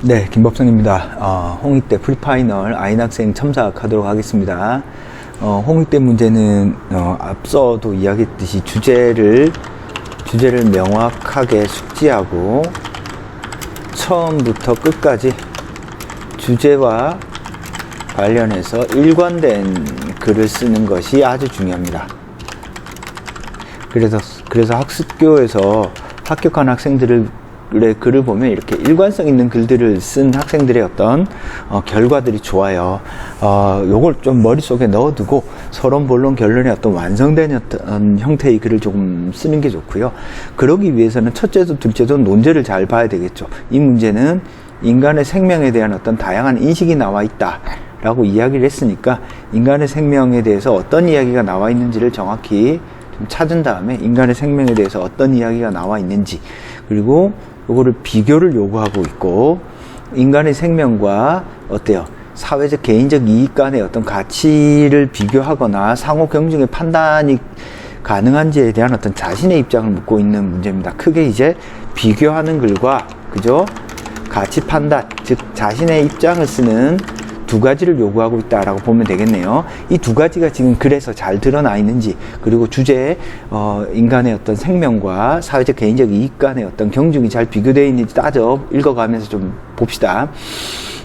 네, 김법성입니다. 홍익대 프리파이널 아인학생 첨삭하도록 하겠습니다. 홍익대 문제는 앞서도 이야기했듯이 주제를 명확하게 숙지하고 처음부터 끝까지 주제와 관련해서 일관된 글을 쓰는 것이 아주 중요합니다. 그래서 학습교에서 합격한 학생들의 글을 보면 이렇게 일관성 있는 글들을 쓴 학생들의 어떤 결과들이 좋아요. 요걸 좀 머릿속에 넣어두고 서론, 본론, 결론의 어떤 완성된 어떤 형태의 글을 조금 쓰는 게 좋고요. 그러기 위해서는 첫째도 둘째도 논제를 잘 봐야 되겠죠. 이 문제는 인간의 생명에 대한 어떤 다양한 인식이 나와 있다 라고 이야기를 했으니까 인간의 생명에 대해서 어떤 이야기가 나와 있는지를 정확히 좀 찾은 다음에 인간의 생명에 대해서 어떤 이야기가 나와 있는지, 그리고 요거를 비교를 요구하고 있고, 인간의 생명과 어때요? 사회적 개인적 이익 간의 어떤 가치를 비교하거나 상호 경중의 판단이 가능한지에 대한 어떤 자신의 입장을 묻고 있는 문제입니다. 크게 이제 비교하는 글과, 그죠? 가치 판단, 즉 자신의 입장을 쓰는 두 가지를 요구하고 있다라고 보면 되겠네요. 이 두 가지가 지금 글에서 잘 드러나 있는지, 그리고 주제에 인간의 어떤 생명과 사회적 개인적 이익 간의 어떤 경중이 잘 비교되어 있는지 따져 읽어가면서 좀 봅시다.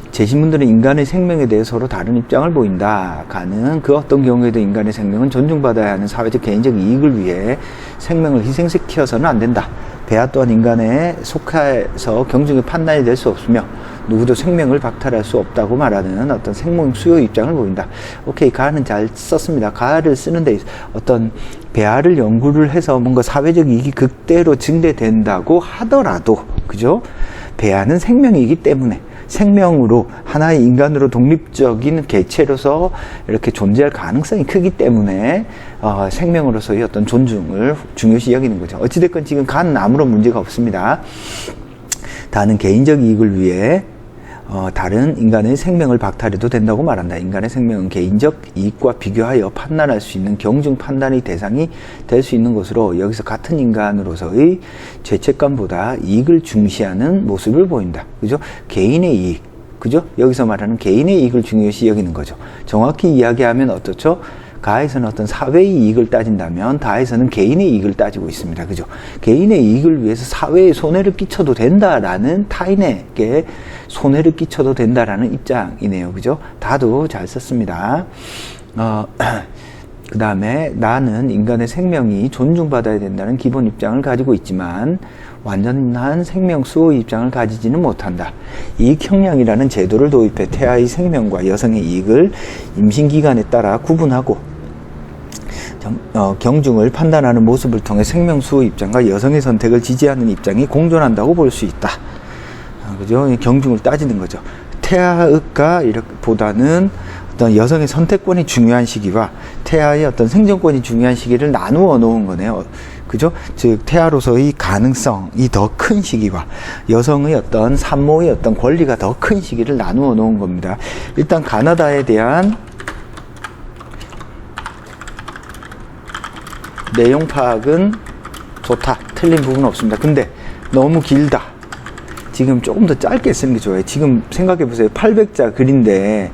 제시문들은 인간의 생명에 대해 서로 다른 입장을 보인다. 가는 그 어떤 경우에도 인간의 생명은 존중받아야 하는 사회적 개인적 이익을 위해 생명을 희생시켜서는 안 된다. 배아 또한 인간에 속해서 경중의 판단이 될 수 없으며 누구도 생명을 박탈할 수 없다고 말하는 어떤 생명 수요 입장을 보인다. 오케이, 가는 잘 썼습니다. 가를 쓰는데 어떤 배아를 연구를 해서 뭔가 사회적 이익이 극대로 증대된다고 하더라도, 그죠? 배아는 생명이기 때문에 생명으로 하나의 인간으로 독립적인 개체로서 이렇게 존재할 가능성이 크기 때문에 생명으로서의 어떤 존중을 중요시 여기는 거죠. 어찌됐건 지금 간은 아무런 문제가 없습니다. 다는 개인적 이익을 위해 다른 인간의 생명을 박탈해도 된다고 말한다. 인간의 생명은 개인적 이익과 비교하여 판단할 수 있는 경중 판단의 대상이 될 수 있는 것으로 여기서 같은 인간으로서의 죄책감보다 이익을 중시하는 모습을 보인다. 그죠? 개인의 이익. 그죠? 여기서 말하는 개인의 이익을 중요시 여기는 거죠. 정확히 이야기하면 어떻죠? 가에서는 어떤 사회의 이익을 따진다면 다에서는 개인의 이익을 따지고 있습니다. 그죠? 개인의 이익을 위해서 사회에 손해를 끼쳐도 된다라는, 타인에게 손해를 끼쳐도 된다라는 입장이네요. 그죠? 다도 잘 썼습니다. 그 다음에 나는 인간의 생명이 존중받아야 된다는 기본 입장을 가지고 있지만 완전한 생명 수호의 입장을 가지지는 못한다. 이익형량이라는 제도를 도입해 태아의 생명과 여성의 이익을 임신기간에 따라 구분하고 경중을 판단하는 모습을 통해 생명 수호 입장과 여성의 선택을 지지하는 입장이 공존한다고 볼 수 있다. 그죠? 경중을 따지는 거죠. 태아가 보다는 어떤 여성의 선택권이 중요한 시기와 태아의 어떤 생존권이 중요한 시기를 나누어 놓은 거네요. 그죠? 즉, 태아로서의 가능성이 더 큰 시기와 여성의 어떤 산모의 어떤 권리가 더 큰 시기를 나누어 놓은 겁니다. 일단 가나다에 대한 내용 파악은 좋다. 틀린 부분은 없습니다. 근데 너무 길다. 지금 조금 더 짧게 쓰는 게 좋아요. 지금 생각해 보세요. 800자 글인데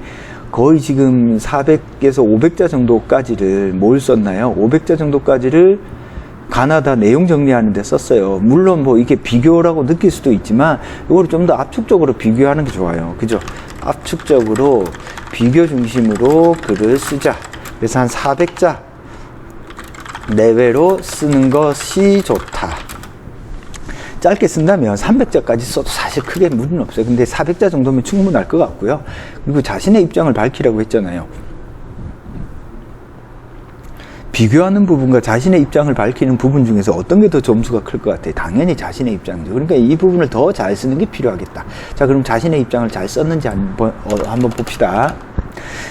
거의 지금 400에서 500자 정도까지를 뭘 썼나요? 500자 정도까지를 가나다 내용 정리하는 데 썼어요. 물론 뭐 이게 비교라고 느낄 수도 있지만 이걸 좀 더 압축적으로 비교하는 게 좋아요. 그죠? 압축적으로 비교 중심으로 글을 쓰자. 그래서 한 400자 내외로 쓰는 것이 좋다. 짧게 쓴다면 300자까지 써도 사실 크게 무리는 없어요. 근데 400자 정도면 충분할 것 같고요. 그리고 자신의 입장을 밝히라고 했잖아요. 비교하는 부분과 자신의 입장을 밝히는 부분 중에서 어떤 게 더 점수가 클 것 같아요? 당연히 자신의 입장이죠. 그러니까 이 부분을 더 잘 쓰는 게 필요하겠다. 자, 그럼 자신의 입장을 잘 썼는지 한번 봅시다.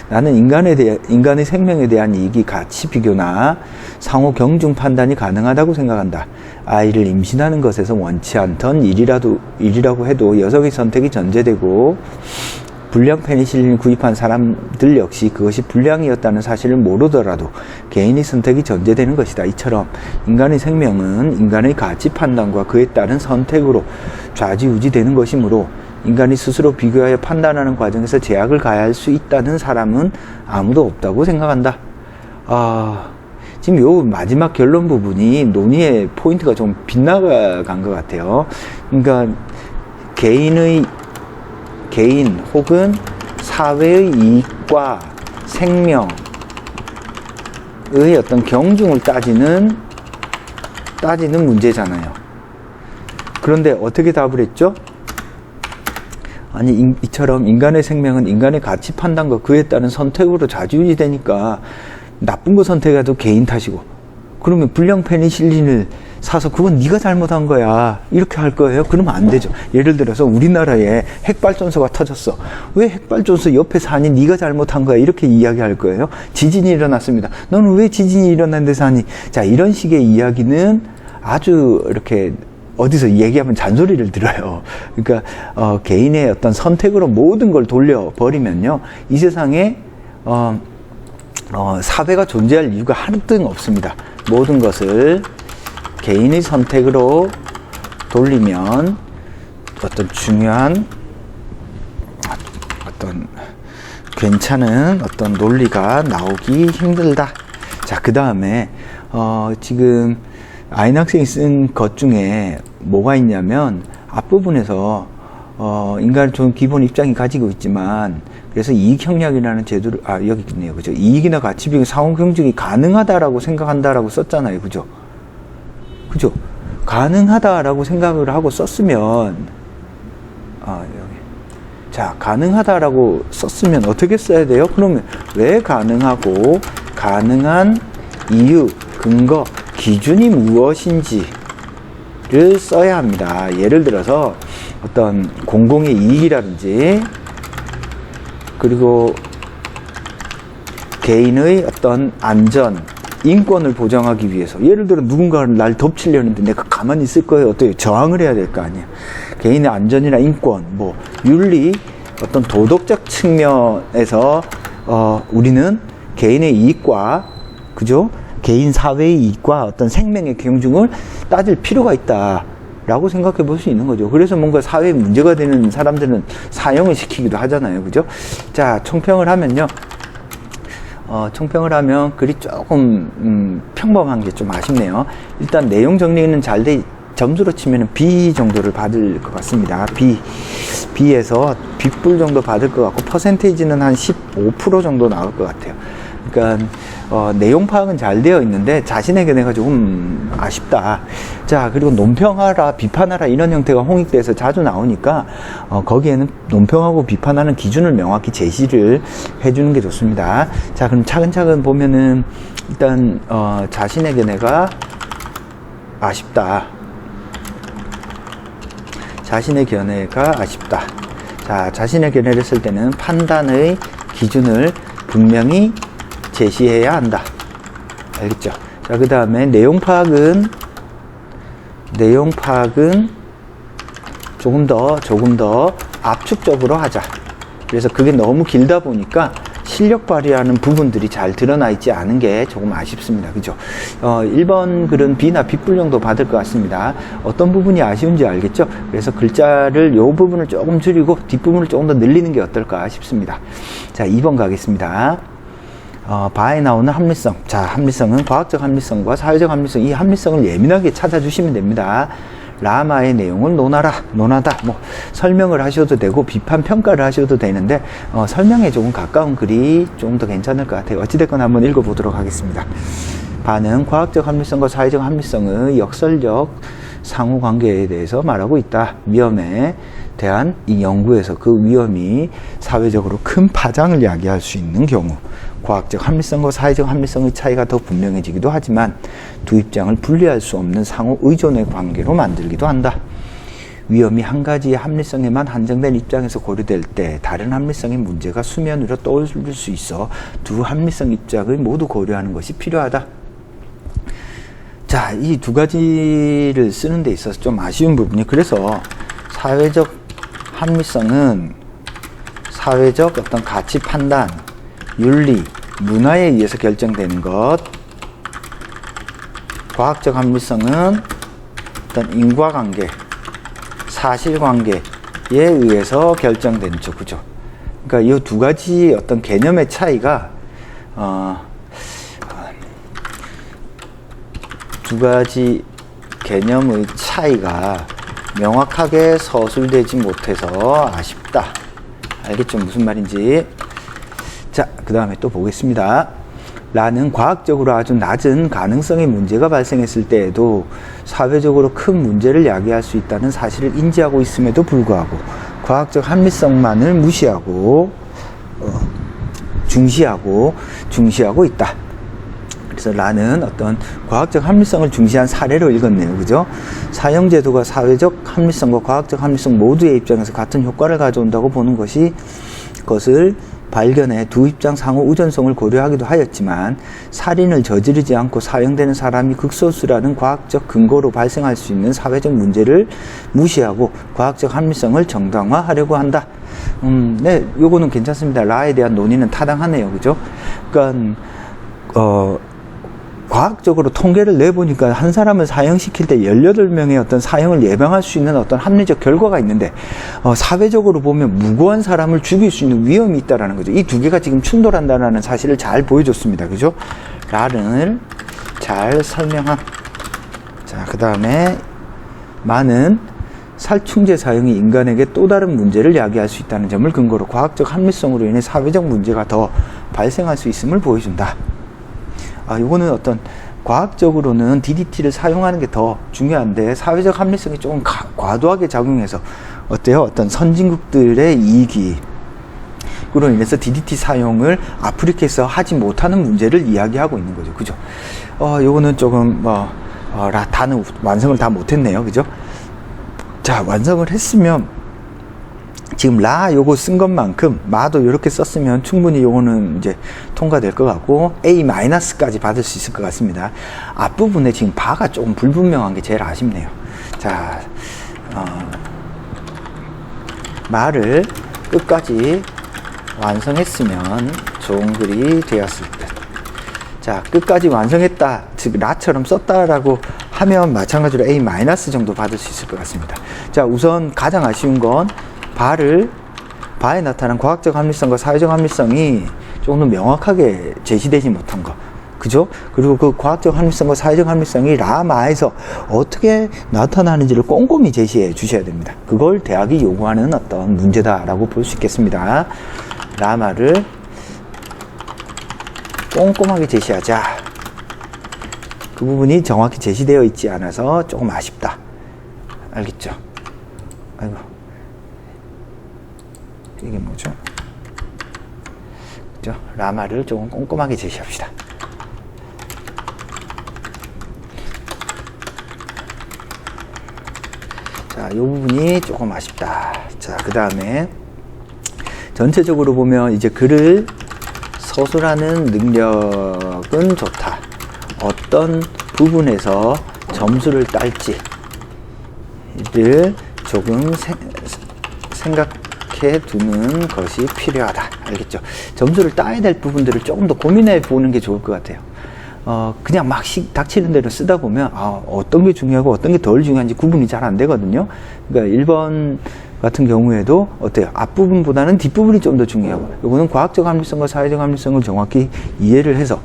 나는 인간의 생명에 대한 이익이 가치 비교나 상호 경중 판단이 가능하다고 생각한다. 아이를 임신하는 것에서 원치 않던 일이라고 해도 여성의 선택이 전제되고 불량 페니실린을 구입한 사람들 역시 그것이 불량이었다는 사실을 모르더라도 개인의 선택이 전제되는 것이다. 이처럼 인간의 생명은 인간의 가치 판단과 그에 따른 선택으로 좌지우지되는 것이므로 인간이 스스로 비교하여 판단하는 과정에서 제약을 가해할 수 있다는 사람은 아무도 없다고 생각한다. 지금 요 마지막 결론 부분이 논의의 포인트가 좀 빗나간 것 같아요. 그러니까 개인 혹은 사회의 이익과 생명의 어떤 경중을 따지는 문제잖아요. 그런데 어떻게 답을 했죠? 아니, 이처럼 인간의 생명은 인간의 가치 판단과 그에 따른 선택으로 좌지우지 되니까 나쁜 거 선택해도 개인 탓이고, 그러면 불량 페니실린을 사서 그건 네가 잘못한 거야 이렇게 할 거예요? 그러면 안 되죠. 예를 들어서 우리나라에 핵발전소가 터졌어. 왜 핵발전소 옆에 사니? 네가 잘못한 거야 이렇게 이야기할 거예요? 지진이 일어났습니다. 너는 왜 지진이 일어난 데 사니? 자, 이런 식의 이야기는 아주 이렇게 어디서 얘기하면 잔소리를 들어요. 그러니까 개인의 어떤 선택으로 모든 걸 돌려버리면요, 이 세상에 사회가 존재할 이유가 하나도 없습니다. 모든 것을 개인의 선택으로 돌리면 어떤 중요한 어떤 괜찮은 어떤 논리가 나오기 힘들다. 자, 그 다음에 지금 아인 학생이 쓴 것 중에 뭐가 있냐면 앞부분에서 인간은 좀 기본 입장이 가지고 있지만, 그래서 이익형량이라는 제도를, 여기 있네요. 그죠? 이익이나 가치 비교 상호 경쟁이 가능하다라고 생각한다라고 썼잖아요. 그죠? 그죠? 가능하다라고 생각을 하고 썼으면, 여기. 자, 가능하다라고 썼으면 어떻게 써야 돼요? 그러면 왜 가능하고, 가능한 이유, 근거, 기준이 무엇인지를 써야 합니다. 예를 들어서 어떤 공공의 이익이라든지, 그리고 개인의 어떤 안전, 인권을 보장하기 위해서, 예를 들어 누군가를 날 덮치려는데 내가 가만히 있을 거예요? 어때요? 저항을 해야 될 거 아니에요. 개인의 안전이나 인권, 윤리, 어떤 도덕적 측면에서 우리는 개인의 이익과, 그죠? 개인 사회의 이익과 어떤 생명의 경중을 따질 필요가 있다라고 생각해 볼 수 있는 거죠. 그래서 뭔가 사회에 문제가 되는 사람들은 사형을 시키기도 하잖아요. 그죠? 자, 총평을 하면요. 총평을 하면 글이 조금 평범한 게 좀 아쉽네요. 일단 내용 정리는 잘 돼, 점수로 치면 B 정도를 받을 것 같습니다. B에서 B뿔 정도 받을 것 같고, 퍼센테이지는 한 15% 정도 나올 것 같아요. 그러니까 내용 파악은 잘 되어 있는데 자신의 견해가 조금 아쉽다. 자, 그리고 논평하라, 비판하라 이런 형태가 홍익대에서 자주 나오니까 거기에는 논평하고 비판하는 기준을 명확히 제시를 해주는 게 좋습니다. 자, 그럼 차근차근 보면은 일단 자신의 견해가 아쉽다. 자신의 견해가 아쉽다. 자, 자신의 견해를 쓸 때는 판단의 기준을 분명히 제시해야 한다. 알겠죠? 자, 그 다음에 내용 파악은 조금 더 압축적으로 하자. 그래서 그게 너무 길다 보니까 실력 발휘하는 부분들이 잘 드러나 있지 않은 게 조금 아쉽습니다. 그죠? 1번 글은 B나 B뿔 정도 받을 것 같습니다. 어떤 부분이 아쉬운지 알겠죠? 그래서 글자를 요 부분을 조금 줄이고 뒷부분을 조금 더 늘리는 게 어떨까 싶습니다. 자, 2번 가겠습니다. 바에 나오는 합리성. 자, 합리성은 과학적 합리성과 사회적 합리성, 이 합리성을 예민하게 찾아주시면 됩니다. 라마의 내용을 논하다. 설명을 하셔도 되고, 비판, 평가를 하셔도 되는데, 설명에 조금 가까운 글이 좀 더 괜찮을 것 같아요. 어찌됐건 한번 읽어보도록 하겠습니다. 바는 과학적 합리성과 사회적 합리성의 역설적 상호관계에 대해서 말하고 있다. 위험에 대한 이 연구에서 그 위험이 사회적으로 큰 파장을 야기할 수 있는 경우, 과학적 합리성과 사회적 합리성의 차이가 더 분명해지기도 하지만 두 입장을 분리할 수 없는 상호 의존의 관계로 만들기도 한다. 위험이 한 가지의 합리성에만 한정된 입장에서 고려될 때 다른 합리성의 문제가 수면 위로 떠오를 수 있어 두 합리성 입장을 모두 고려하는 것이 필요하다. 자, 이 두 가지를 쓰는 데 있어서 좀 아쉬운 부분이, 그래서 사회적 합리성은 사회적 어떤 가치 판단, 윤리, 문화에 의해서 결정되는 것, 과학적 합리성은 어떤 인과관계, 사실관계, 의해서 결정된 구조. 그러니까 이 두 가지 어떤 개념의 차이가 두 가지 개념의 차이가 명확하게 서술되지 못해서 아쉽다. 알겠죠? 무슨 말인지. 자, 그 다음에 또 보겠습니다. 라는 과학적으로 아주 낮은 가능성의 문제가 발생했을 때에도 사회적으로 큰 문제를 야기할 수 있다는 사실을 인지하고 있음에도 불구하고 과학적 합리성만을 무시하고 중시하고 있다. 그래서 라는 어떤 과학적 합리성을 중시한 사례로 읽었네요. 그죠? 사형제도가 사회적 합리성과 과학적 합리성 모두의 입장에서 같은 효과를 가져온다고 보는 것을 발견해 두 입장 상호 우전성을 고려하기도 하였지만 살인을 저지르지 않고 사형되는 사람이 극소수라는 과학적 근거로 발생할 수 있는 사회적 문제를 무시하고 과학적 합리성을 정당화하려고 한다. 네, 요거는 괜찮습니다. 라에 대한 논의는 타당하네요. 그죠? 그러니까 과학적으로 통계를 내보니까 한 사람을 사형시킬 때 18명의 어떤 사형을 예방할 수 있는 어떤 합리적 결과가 있는데, 사회적으로 보면 무고한 사람을 죽일 수 있는 위험이 있다라는 거죠. 이 두 개가 지금 충돌한다는 사실을 잘 보여줬습니다. 그죠? 라를 잘 설명함. 자, 그 다음에 많은 살충제 사용이 인간에게 또 다른 문제를 야기할 수 있다는 점을 근거로 과학적 합리성으로 인해 사회적 문제가 더 발생할 수 있음을 보여준다. 요거는 어떤 과학적으로는 DDT를 사용하는 게 더 중요한데 사회적 합리성이 조금 과도하게 작용해서 어때요? 어떤 선진국들의 이익이 그로 인해서 DDT 사용을 아프리카에서 하지 못하는 문제를 이야기하고 있는 거죠. 그죠? 요거는 조금 다는 완성을 다 못했네요. 그죠? 자, 완성을 했으면 지금 라 요거 쓴 것만큼 마도 이렇게 썼으면 충분히 요거는 이제 통과될 것 같고 A-까지 받을 수 있을 것 같습니다. 앞부분에 지금 바가 조금 불분명한 게 제일 아쉽네요. 자, 마를 끝까지 완성했으면 좋은 글이 되었을 듯. 자, 끝까지 완성했다, 즉 라처럼 썼다라고 하면 마찬가지로 A- 정도 받을 수 있을 것 같습니다. 자, 우선 가장 아쉬운 건 바에 나타난 과학적 합리성과 사회적 합리성이 조금 더 명확하게 제시되지 못한 거. 그죠? 그리고 그 과학적 합리성과 사회적 합리성이 라마에서 어떻게 나타나는지를 꼼꼼히 제시해 주셔야 됩니다. 그걸 대학이 요구하는 어떤 문제다라고 볼 수 있겠습니다. 라마를 꼼꼼하게 제시하자. 그 부분이 정확히 제시되어 있지 않아서 조금 아쉽다. 알겠죠? 아이고. 이게 뭐죠? 그죠? 라마를 조금 꼼꼼하게 제시합시다. 자, 이 부분이 조금 아쉽다. 자, 그 다음에 전체적으로 보면 이제 글을 서술하는 능력은 좋다. 어떤 부분에서 점수를 딸지를 조금 생각해 두는 것이 필요하다. 알겠죠? 점수를 따야 될 부분들을 조금 더 고민해 보는 게 좋을 것 같아요. 그냥 막 닥치는 대로 쓰다 보면 어떤 게 중요하고 어떤 게 덜 중요한지 구분이 잘 안 되거든요. 그러니까 1번 같은 경우에도 어때요? 앞부분보다는 뒷부분이 좀 더 중요하고, 이거는 과학적 합리성과 사회적 합리성을 정확히 이해를 해서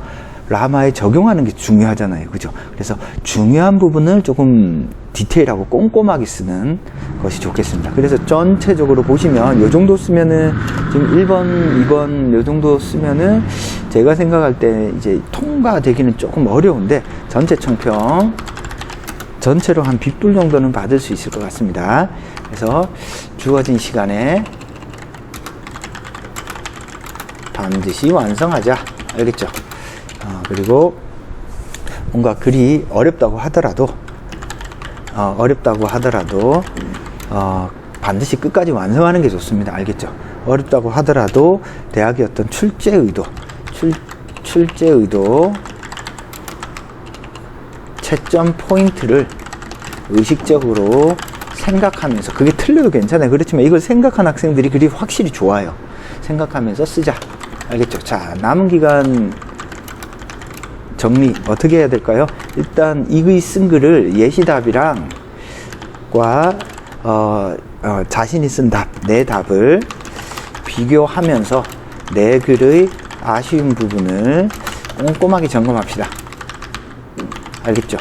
라마에 적용하는 게 중요하잖아요. 그죠? 그래서 중요한 부분을 조금 디테일하고 꼼꼼하게 쓰는 것이 좋겠습니다. 그래서 전체적으로 보시면 요 정도 쓰면은 지금 1번, 2번 요 정도 쓰면은 제가 생각할 때 이제 통과되기는 조금 어려운데 전체 총평 전체로 한 빗불 정도는 받을 수 있을 것 같습니다. 그래서 주어진 시간에 반드시 완성하자. 알겠죠? 그리고 뭔가 글이 어렵다고 하더라도 반드시 끝까지 완성하는 게 좋습니다. 알겠죠? 어렵다고 하더라도 대학의 어떤 출제 의도, 채점 포인트를 의식적으로 생각하면서, 그게 틀려도 괜찮아요. 그렇지만 이걸 생각한 학생들이 글이 확실히 좋아요. 생각하면서 쓰자. 알겠죠? 자, 남은 기간 정리 어떻게 해야 될까요? 일단 이 쓴 글을 예시답이랑 자신이 쓴 답, 내 답을 비교하면서 내 글의 아쉬운 부분을 꼼꼼하게 점검합시다. 알겠죠?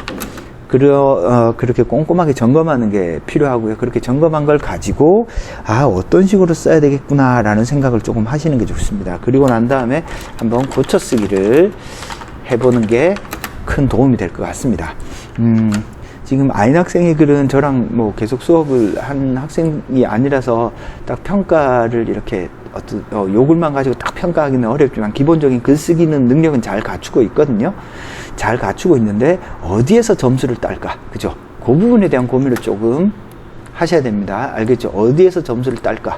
그렇게 꼼꼼하게 점검하는 게 필요하고요. 그렇게 점검한 걸 가지고 어떤 식으로 써야 되겠구나 라는 생각을 조금 하시는 게 좋습니다. 그리고 난 다음에 한번 고쳐 쓰기를 해보는 게 큰 도움이 될 것 같습니다. 지금 아인 학생의 글은 저랑 뭐 계속 수업을 한 학생이 아니라서 딱 평가를 이렇게 요글만 가지고 딱 평가하기는 어렵지만 기본적인 글쓰기는 능력은 잘 갖추고 있거든요. 잘 갖추고 있는데 어디에서 점수를 딸까? 그죠? 그 부분에 대한 고민을 조금 하셔야 됩니다. 알겠죠? 어디에서 점수를 딸까?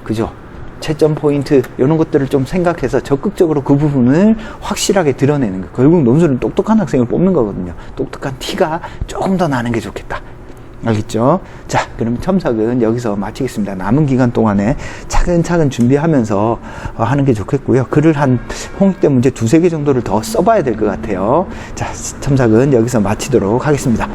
그죠? 채점 포인트 이런 것들을 좀 생각해서 적극적으로 그 부분을 확실하게 드러내는 거. 결국 논술은 똑똑한 학생을 뽑는 거거든요. 똑똑한 티가 조금 더 나는 게 좋겠다. 알겠죠? 자, 그럼 첨삭은 여기서 마치겠습니다. 남은 기간 동안에 차근차근 준비하면서 하는 게 좋겠고요. 글을 한 홍익대 문제 2-3개 정도를 더 써봐야 될 것 같아요. 자, 첨삭은 여기서 마치도록 하겠습니다.